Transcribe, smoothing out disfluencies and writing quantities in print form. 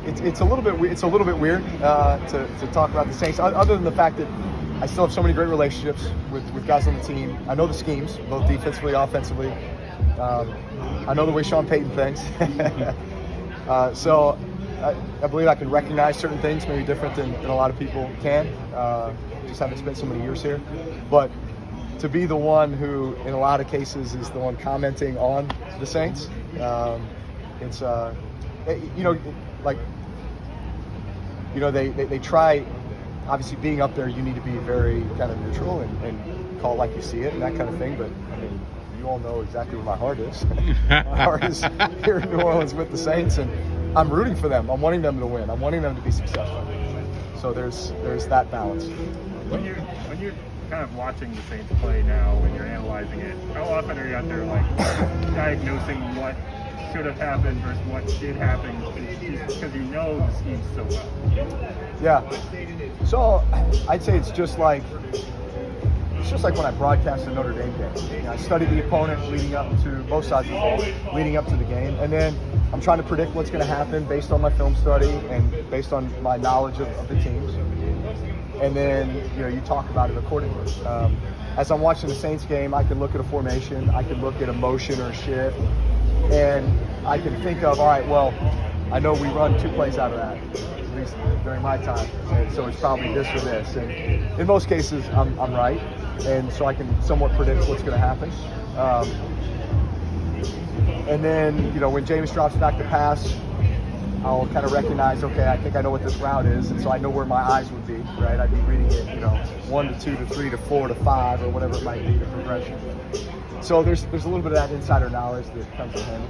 it's a little bit weird to talk about the Saints, other than the fact that I still have so many great relationships with guys on the team. I know the schemes, both defensively, offensively. I know the way Sean Payton thinks. So I believe I can recognize certain things, maybe different than a lot of people can. Just having spent so many years here. But to be the one who, in a lot of cases, is the one commenting on the Saints, it's they try. Obviously, being up there, you need to be very kind of neutral and call it like you see it and that kind of thing. But I mean, you all know exactly where my heart is. My heart is here in New Orleans with the Saints, and I'm rooting for them. I'm wanting them to win. I'm wanting them to be successful. So there's that balance. When you're kind of watching the Saints play now, when you're analyzing it, how often are you out there like diagnosing what should have happened versus what did happen, because you know the scheme so well? Yeah. So I'd say it's just like when I broadcast a Notre Dame game. I study the opponent leading up to both sides of the ball, leading up to the game, and then I'm trying to predict what's going to happen based on my film study and based on my knowledge of the teams. And then you talk about it accordingly. As I'm watching the Saints game, I can look at a formation, I can look at a motion or a shift, and I can think of, all right, well, I know we run 2 plays out of that, at least during my time, and so it's probably this or this. And in most cases, I'm right, and so I can somewhat predict what's going to happen. And then, when James drops back to pass, I'll kind of recognize, okay, I think I know what this route is, and so I know where my eyes would be, right? I'd be reading it, 1 to 2 to 3 to 4 to 5, or whatever it might be, the progression. So there's a little bit of that insider knowledge that comes in handy.